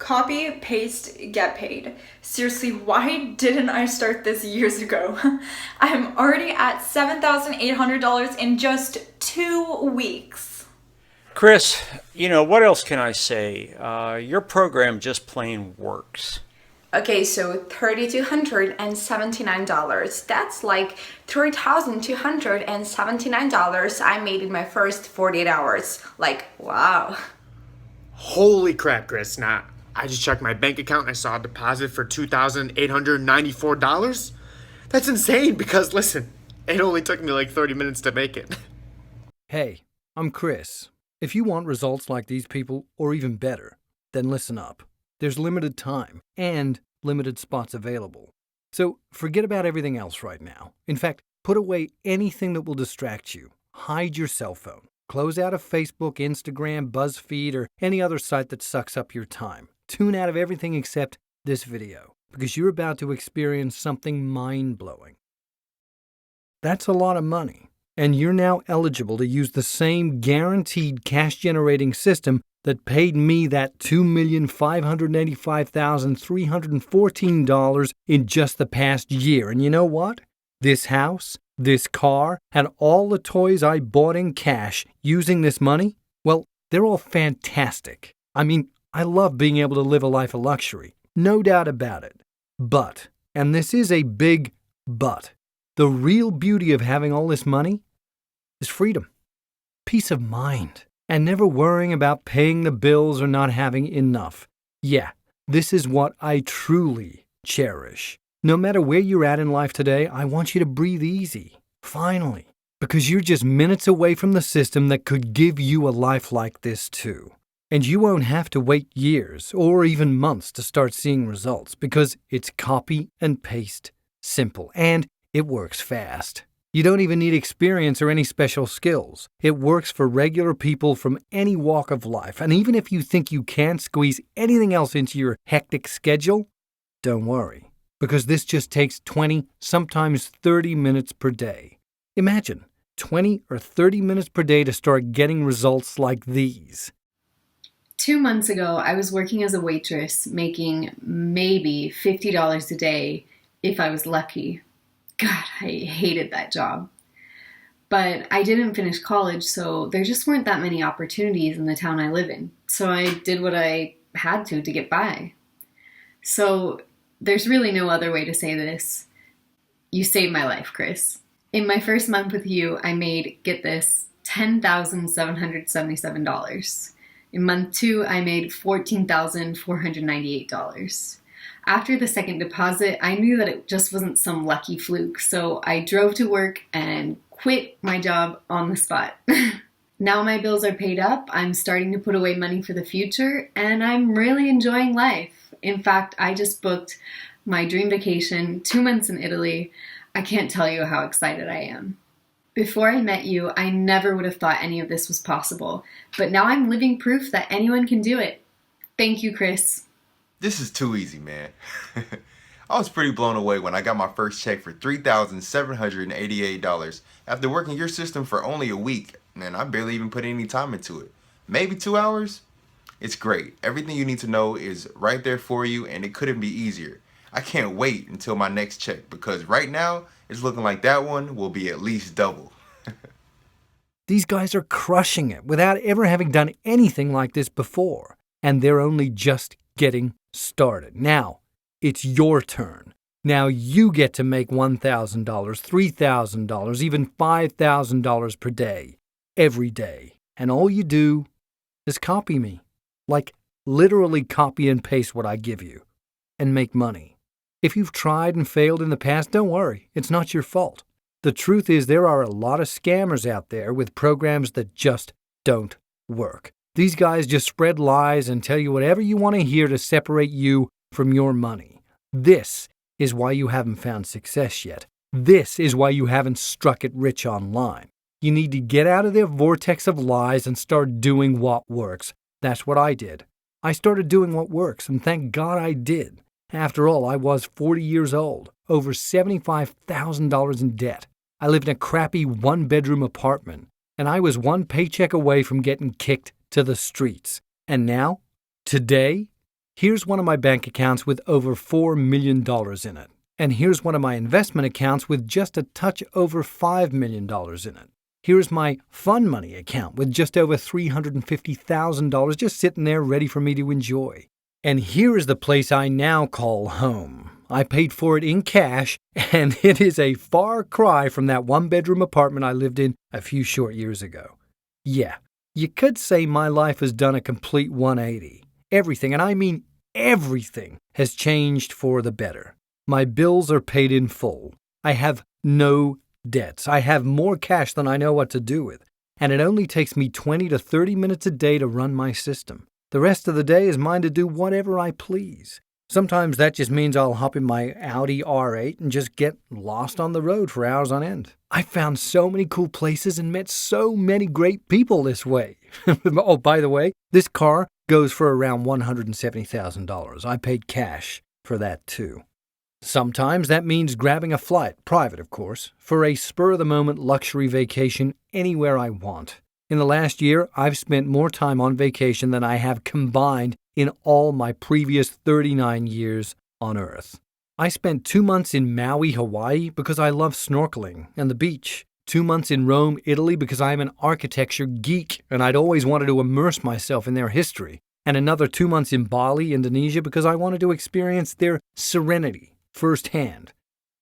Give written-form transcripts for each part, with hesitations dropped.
Copy, paste, get paid. Seriously, why didn't I start this years ago? I'm already at $7,800 in just 2 weeks. Chris, what else can I say? Your program just plain works. Okay, so $3,279. That's like $3,279 I made in my first 48 hours. Like, wow. Holy crap, Chris. Now, I just checked my bank account and I saw a deposit for $2,894. That's insane because, listen, it only took me like 30 minutes to make it. Hey, I'm Chris. If you want results like these people, or even better, then listen up. There's limited time and limited spots available. So forget about everything else right now. In fact, put away anything that will distract you. Hide your cell phone. Close out of Facebook, Instagram, BuzzFeed, or any other site that sucks up your time. Tune out of everything except this video, because you're about to experience something mind-blowing. That's a lot of money. And you're now eligible to use the same guaranteed cash-generating system that paid me that $2,585,314 in just the past year. And you know what? This house, this car, and all the toys I bought in cash using this money, well, they're all fantastic. I mean, I love being able to live a life of luxury. No doubt about it. But, and this is a big but, the real beauty of having all this money is freedom, peace of mind, and never worrying about paying the bills or not having enough. Yeah, this is what I truly cherish. No matter where you're at in life today, I want you to breathe easy, finally, because you're just minutes away from the system that could give you a life like this too. And you won't have to wait years or even months to start seeing results because it's copy and paste simple and it works fast. You don't even need experience or any special skills. It works for regular people from any walk of life. And even if you think you can't squeeze anything else into your hectic schedule, don't worry, because this just takes 20, sometimes 30 minutes per day. Imagine 20 or 30 minutes per day to start getting results like these. 2 months ago, I was working as a waitress, making maybe $50 a day if I was lucky. God, I hated that job. But I didn't finish college, so there just weren't that many opportunities in the town I live in. So I did what I had to get by. So there's really no other way to say this. You saved my life, Chris. In my first month with you, I made, get this, $10,777. In month 2, I made $14,498. After the second deposit, I knew that it just wasn't some lucky fluke, so I drove to work and quit my job on the spot. Now my bills are paid up, I'm starting to put away money for the future, and I'm really enjoying life. In fact, I just booked my dream vacation, 2 months in Italy. I can't tell you how excited I am. Before I met you, I never would have thought any of this was possible, but now I'm living proof that anyone can do it. Thank you, Chris. This is too easy, man. I was pretty blown away when I got my first check for $3,788 after working your system for only a week. Man, I barely even put any time into it. Maybe 2 hours? It's great. Everything you need to know is right there for you, and it couldn't be easier. I can't wait until my next check because right now it's looking like that one will be at least double. These guys are crushing it without ever having done anything like this before, and they're only just getting started. Now, it's your turn. Now you get to make $1,000, $3,000, even $5,000 per day, every day. And all you do is copy me. Like, literally copy and paste what I give you, and make money. If you've tried and failed in the past, don't worry. It's not your fault. The truth is there are a lot of scammers out there with programs that just don't work. These guys just spread lies and tell you whatever you want to hear to separate you from your money. This is why you haven't found success yet. This is why you haven't struck it rich online. You need to get out of their vortex of lies and start doing what works. That's what I did. I started doing what works, and thank God I did. After all, I was 40 years old, over $75,000 in debt. I lived in a crappy one-bedroom apartment, and I was one paycheck away from getting kicked to the streets. And now, today, Here's one of my bank accounts with over $4 million in it. And here's one of my investment accounts with just a touch over $5 million in it. Here's my fun money account with just over $350,000 just sitting there ready for me to enjoy. And here is the place I now call home. I paid for it in cash, and it is a far cry from that one-bedroom apartment I lived in a few short years ago. Yeah, you could say my life has done a complete 180. Everything, and I mean everything, has changed for the better. My bills are paid in full. I have no debts. I have more cash than I know what to do with. And it only takes me 20 to 30 minutes a day to run my system. The rest of the day is mine to do whatever I please. Sometimes that just means I'll hop in my Audi R8 and just get lost on the road for hours on end. I found so many cool places and met so many great people this way. Oh, by the way, this car goes for around $170,000. I paid cash for that too. Sometimes that means grabbing a flight, private of course, for a spur-of-the-moment luxury vacation anywhere I want. In the last year, I've spent more time on vacation than I have combined in all my previous 39 years on Earth. I spent 2 months in Maui, Hawaii because I love snorkeling and the beach. 2 months in Rome, Italy because I'm an architecture geek and I'd always wanted to immerse myself in their history. And another 2 months in Bali, Indonesia because I wanted to experience their serenity firsthand.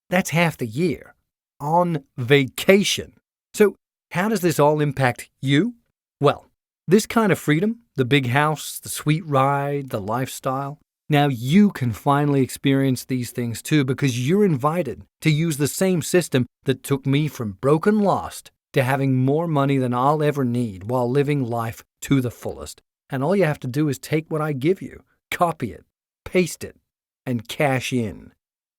That's half the year. On vacation. So how does this all impact you? Well, this kind of freedom, the big house, the sweet ride, the lifestyle, now you can finally experience these things too because you're invited to use the same system that took me from broken lost to having more money than I'll ever need while living life to the fullest. And all you have to do is take what I give you, copy it, paste it, and cash in.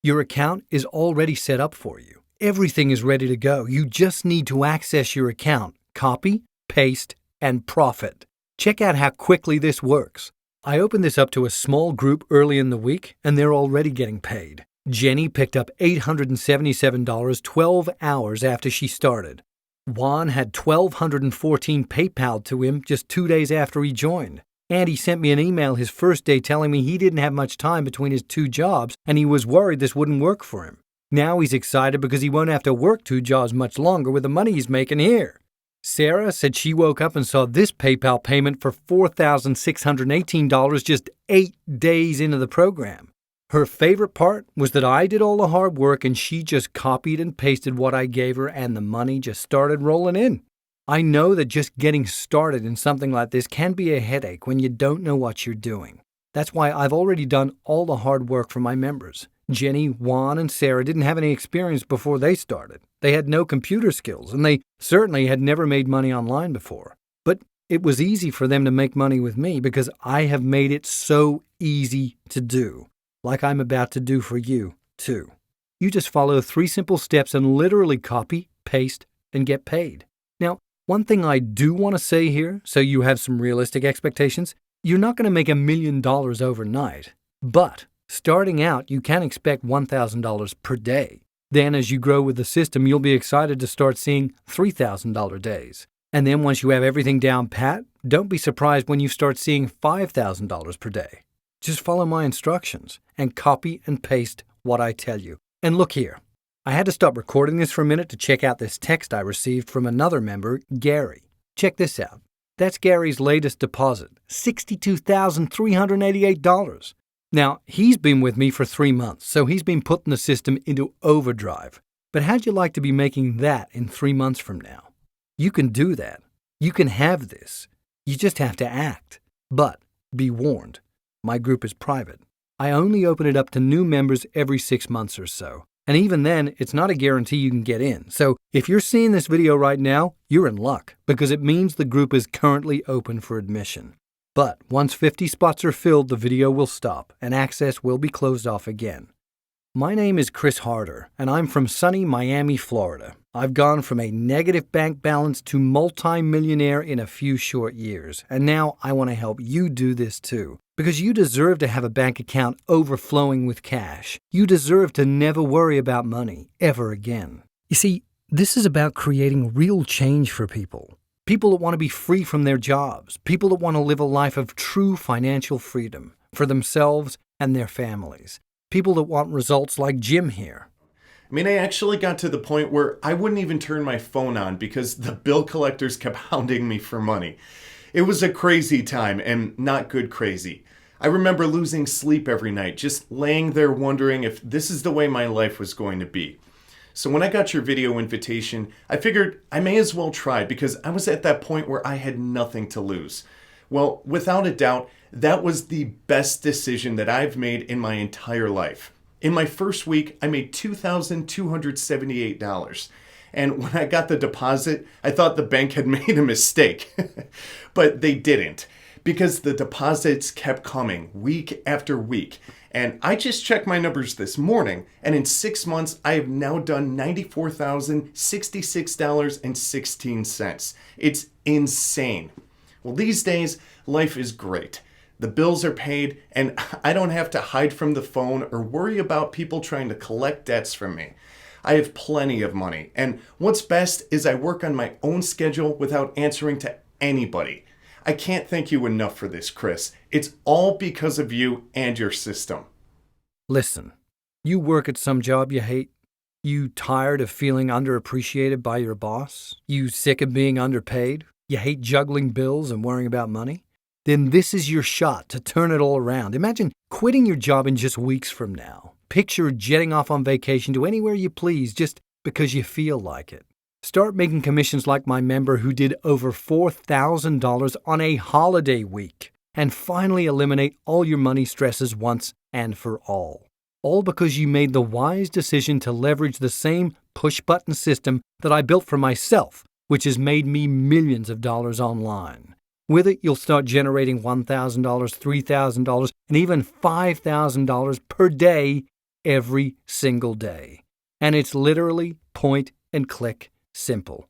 Your account is already set up for you. Everything is ready to go. You just need to access your account, copy, paste, and profit. Check out how quickly this works. I opened this up to a small group early in the week, and they're already getting paid. Jenny picked up $877 12 hours after she started. Juan had $1,214 PayPal to him just 2 days after he joined. Andy sent me an email his first day telling me he didn't have much time between his 2 jobs and he was worried this wouldn't work for him. Now he's excited because he won't have to work 2 jobs much longer with the money he's making here. Sarah said she woke up and saw this PayPal payment for $4,618 just 8 days into the program. Her favorite part was that I did all the hard work and she just copied and pasted what I gave her and the money just started rolling in. I know that just getting started in something like this can be a headache when you don't know what you're doing. That's why I've already done all the hard work for my members. Jenny, Juan, and Sarah didn't have any experience before they started. They had no computer skills, and they certainly had never made money online before. But it was easy for them to make money with me because I have made it so easy to do, like I'm about to do for you, too. You just follow 3 simple steps and literally copy, paste, and get paid. Now, one thing I do want to say here, so you have some realistic expectations, you're not going to make $1 million overnight. But starting out, you can expect $1,000 per day. Then as you grow with the system, you'll be excited to start seeing $3,000 days. And then once you have everything down pat, don't be surprised when you start seeing $5,000 per day. Just follow my instructions and copy and paste what I tell you. And look here. I had to stop recording this for a minute to check out this text I received from another member, Gary. Check this out. That's Gary's latest deposit, $62,388. Now, he's been with me for 3 months, so he's been putting the system into overdrive. But how'd you like to be making that in 3 months from now? You can do that. You can have this. You just have to act. But be warned, my group is private. I only open it up to new members every 6 months or so. And even then, it's not a guarantee you can get in. So if you're seeing this video right now, you're in luck because it means the group is currently open for admission. But once 50 spots are filled, the video will stop and access will be closed off again. My name is Chris Harder, and I'm from sunny Miami, Florida. I've gone from a negative bank balance to multi-millionaire in a few short years, and now I want to help you do this too. Because you deserve to have a bank account overflowing with cash. You deserve to never worry about money ever again. You see, this is about creating real change for people. People that want to be free from their jobs. People that want to live a life of true financial freedom. for themselves and their families. People that want results like Jim here. I mean, I actually got to the point where I wouldn't even turn my phone on because the bill collectors kept hounding me for money. It was a crazy time, and not good crazy. I remember losing sleep every night, just laying there wondering if this is the way my life was going to be. So when I got your video invitation, I figured I may as well try because I was at that point where I had nothing to lose. Well, without a doubt, that was the best decision that I've made in my entire life. In my first week, I made $2,278. And when I got the deposit, I thought the bank had made a mistake. But they didn't, because the deposits kept coming week after week. And I just checked my numbers this morning, and in 6 months, I have now done $94,066.16. It's insane. Well, these days, life is great. The bills are paid, and I don't have to hide from the phone or worry about people trying to collect debts from me. I have plenty of money, and what's best is I work on my own schedule without answering to anybody. I can't thank you enough for this, Chris. It's all because of you and your system. Listen, you work at some job you hate? You tired of feeling underappreciated by your boss? You sick of being underpaid? You hate juggling bills and worrying about money? Then this is your shot to turn it all around. Imagine quitting your job in just weeks from now. Picture jetting off on vacation to anywhere you please just because you feel like it. Start making commissions like my member who did over $4,000 on a holiday week. And finally eliminate all your money stresses once and for all. All because you made the wise decision to leverage the same push-button system that I built for myself, which has made me millions of dollars online. With it, you'll start generating $1,000, $3,000, and even $5,000 per day every single day. And it's literally point and click simple.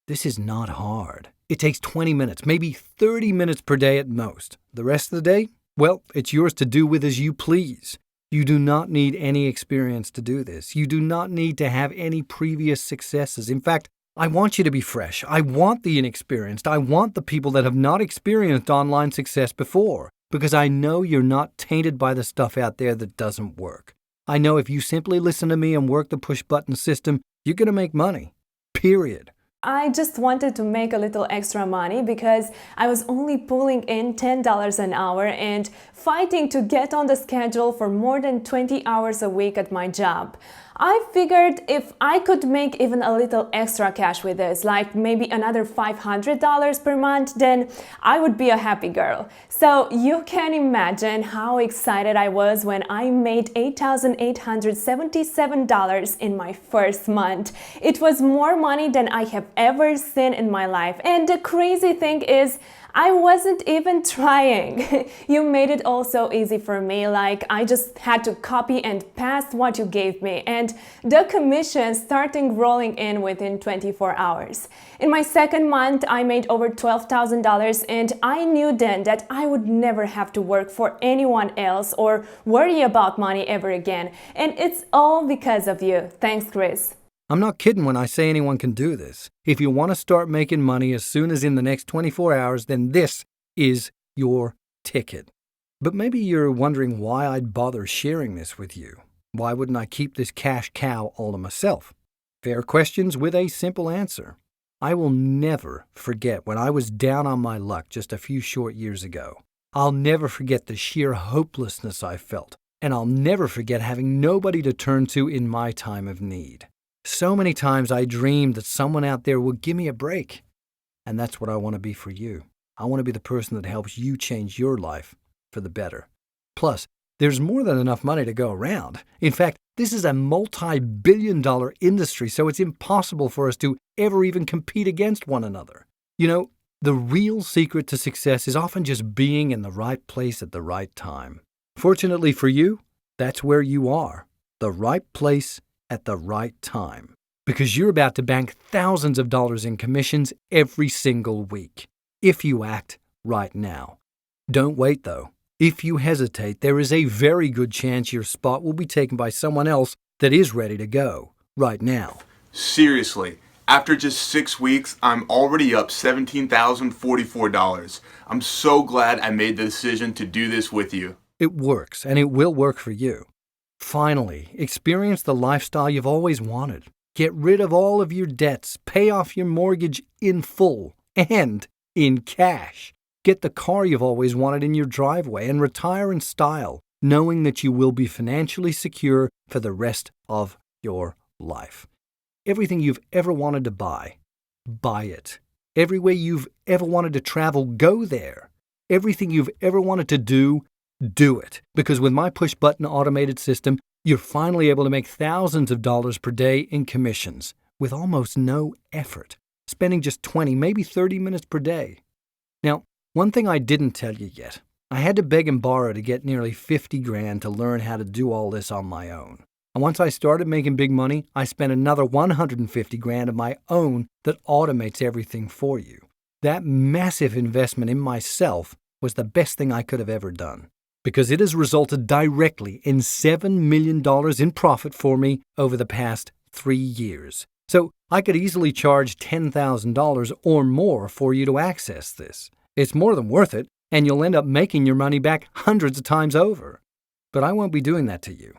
This is not hard. It takes 20 minutes, maybe 30 minutes per day at most. The rest of the day, well, it's yours to do with as you please. You do not need any experience to do this. You do not need to have any previous successes. In fact, I want you to be fresh. I want the inexperienced. I want the people that have not experienced online success before, because I know you're not tainted by the stuff out there that doesn't work. I know if you simply listen to me and work the push-button system, you're going to make money. Period. I just wanted to make a little extra money because I was only pulling in $10 an hour and fighting to get on the schedule for more than 20 hours a week at my job. I figured if I could make even a little extra cash with this, like maybe another $500 per month, then I would be a happy girl. So you can imagine how excited I was when I made $8,877 in my first month. It was more money than I have ever seen in my life. And the crazy thing is, I wasn't even trying. You made it all so easy for me, like I just had to copy and paste what you gave me, and the commission starting rolling in within 24 hours. In my second month, I made over $12,000, and I knew then that I would never have to work for anyone else or worry about money ever again. And it's all because of you. Thanks, Chris. I'm not kidding when I say anyone can do this. If you want to start making money as soon as in the next 24 hours, then this is your ticket. But maybe you're wondering why I'd bother sharing this with you. Why wouldn't I keep this cash cow all to myself? Fair questions with a simple answer. I will never forget when I was down on my luck just a few short years ago. I'll never forget the sheer hopelessness I felt, and I'll never forget having nobody to turn to in my time of need. So many times I dreamed that someone out there would give me a break. And that's what I want to be for you. I want to be the person that helps you change your life for the better. Plus, there's more than enough money to go around. In fact, this is a multi-billion-dollar industry, so it's impossible for us to ever even compete against one another. You know, the real secret to success is often just being in the right place at the right time. Fortunately for you, that's where you are. The right place at the right time, because you're about to bank thousands of dollars in commissions every single week, if you act right now. Don't wait, though. If you hesitate, there is a very good chance your spot will be taken by someone else that is ready to go right now. Seriously, after just 6 weeks, I'm already up $17,044. I'm so glad I made the decision to do this with you. It works, and it will work for you. Finally, experience the lifestyle you've always wanted. Get rid of all of your debts, pay off your mortgage in full and in cash. Get the car you've always wanted in your driveway and retire in style, knowing that you will be financially secure for the rest of your life. Everything you've ever wanted to buy it. Everywhere you've ever wanted to travel, go there. Everything you've ever wanted to do it. Because with my push-button automated system, you're finally able to make thousands of dollars per day in commissions with almost no effort, spending just 20, maybe 30 minutes per day. Now, one thing I didn't tell you yet, I had to beg and borrow to get nearly 50 grand to learn how to do all this on my own. And once I started making big money, I spent another 150 grand of my own that automates everything for you. That massive investment in myself was the best thing I could have ever done, because it has resulted directly in $7 million in profit for me over the past 3 years. So I could easily charge $10,000 or more for you to access this. It's more than worth it, and you'll end up making your money back hundreds of times over. But I won't be doing that to you.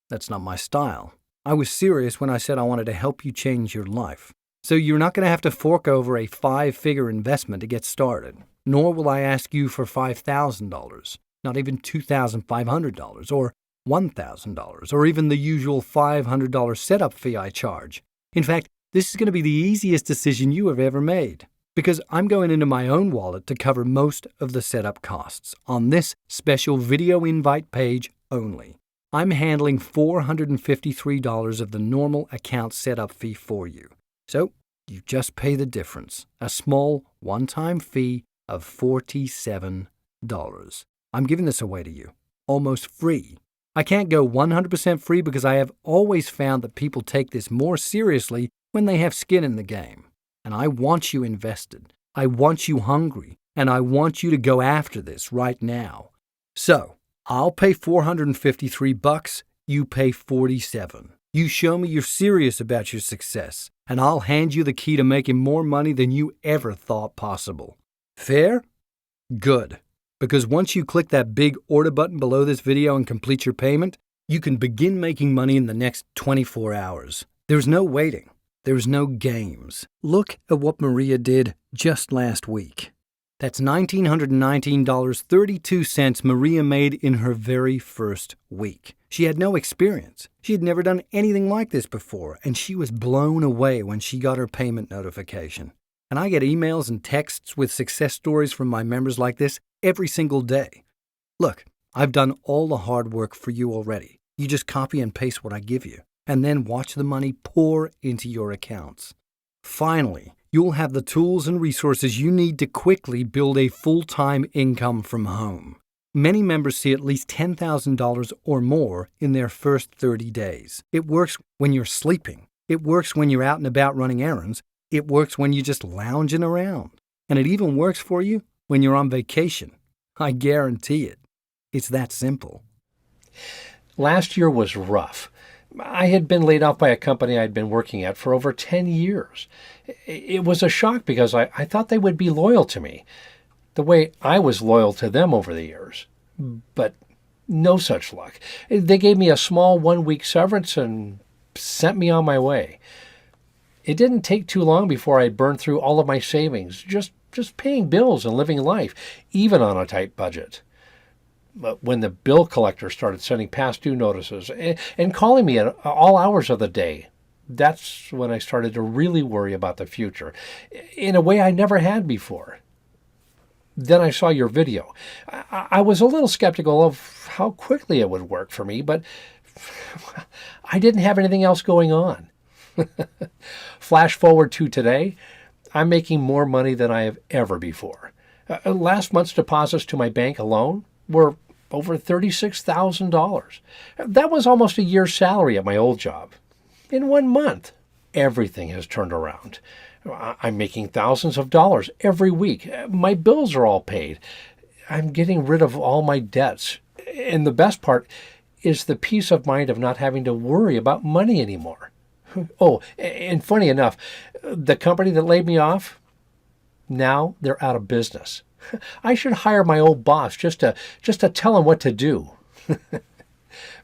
That's not my style. I was serious when I said I wanted to help you change your life. So you're not going to have to fork over a 5-figure investment to get started, nor will I ask you for $5,000, not even $2,500 or $1,000, or even the usual $500 setup fee I charge. In fact, this is going to be the easiest decision you have ever made, because I'm going into my own wallet to cover most of the setup costs on this special video invite page only. I'm handling $453 of the normal account setup fee for you. So you just pay the difference, a small one-time fee of $47. I'm giving this away to you, almost free. I can't go 100% free because I have always found that people take this more seriously when they have skin in the game. And I want you invested. I want you hungry. And I want you to go after this right now. So, I'll pay $453, you pay $47. You show me you're serious about your success, and I'll hand you the key to making more money than you ever thought possible. Fair? Good. Because once you click that big order button below this video and complete your payment, you can begin making money in the next 24 hours. There's no waiting. There's no games. Look at what Maria did just last week. That's $1,919.32 Maria made in her very first week. She had no experience. She had never done anything like this before, and she was blown away when she got her payment notification. And I get emails and texts with success stories from my members like this every single day. Look, I've done all the hard work for you already. You just copy and paste what I give you, and then watch the money pour into your accounts. Finally, you'll have the tools and resources you need to quickly build a full-time income from home. Many members see at least $10,000 or more in their first 30 days. It works when you're sleeping. It works when you're out and about running errands. It works when you're just lounging around. And it even works for you when you're on vacation. I guarantee it. It's that simple. Last year was rough. I had been laid off by a company I'd been working at for over 10 years. It was a shock because I thought they would be loyal to me, the way I was loyal to them over the years. But no such luck. They gave me a small 1-week severance and sent me on my way. It didn't take too long before I burned through all of my savings, just paying bills and living life, even on a tight budget. But when the bill collector started sending past due notices and calling me at all hours of the day, that's when I started to really worry about the future in a way I never had before. Then I saw your video. I was a little skeptical of how quickly it would work for me, but I didn't have anything else going on. Flash forward to today, I'm making more money than I have ever before. Last month's deposits to my bank alone were over $36,000. That was almost a year's salary at my old job. In 1 month, everything has turned around. I'm making thousands of dollars every week. My bills are all paid. I'm getting rid of all my debts. And the best part is the peace of mind of not having to worry about money anymore. Oh, and funny enough, the company that laid me off, now they're out of business. I should hire my old boss just to tell him what to do.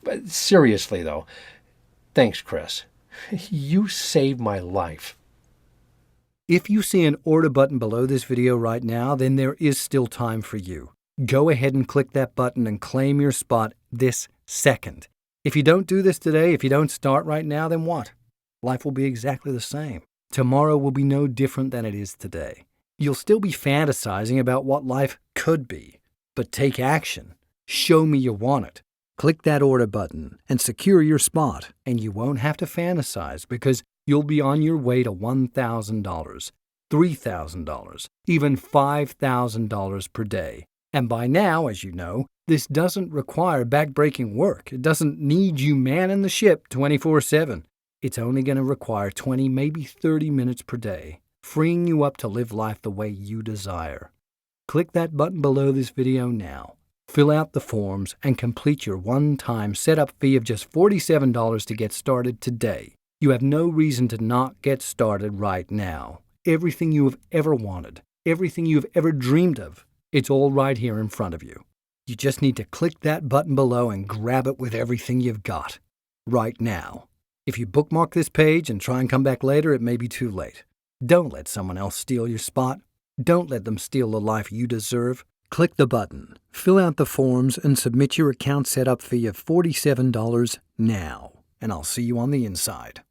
But seriously, though, thanks, Chris. You saved my life. If you see an order button below this video right now, then there is still time for you. Go ahead and click that button and claim your spot this second. If you don't do this today, if you don't start right now, then what? Life will be exactly the same. Tomorrow will be no different than it is today. You'll still be fantasizing about what life could be. But take action. Show me you want it. Click that order button and secure your spot, and you won't have to fantasize because you'll be on your way to $1,000, $3,000, even $5,000 per day. And by now, as you know, this doesn't require backbreaking work. It doesn't need you manning the ship 24/7. It's only going to require 20, maybe 30 minutes per day, freeing you up to live life the way you desire. Click that button below this video now. Fill out the forms and complete your one-time setup fee of just $47 to get started today. You have no reason to not get started right now. Everything you have ever wanted, everything you have ever dreamed of, it's all right here in front of you. You just need to click that button below and grab it with everything you've got, right now. If you bookmark this page and try and come back later, it may be too late. Don't let someone else steal your spot. Don't let them steal the life you deserve. Click the button, fill out the forms, and submit your account setup fee of $47 now. And I'll see you on the inside.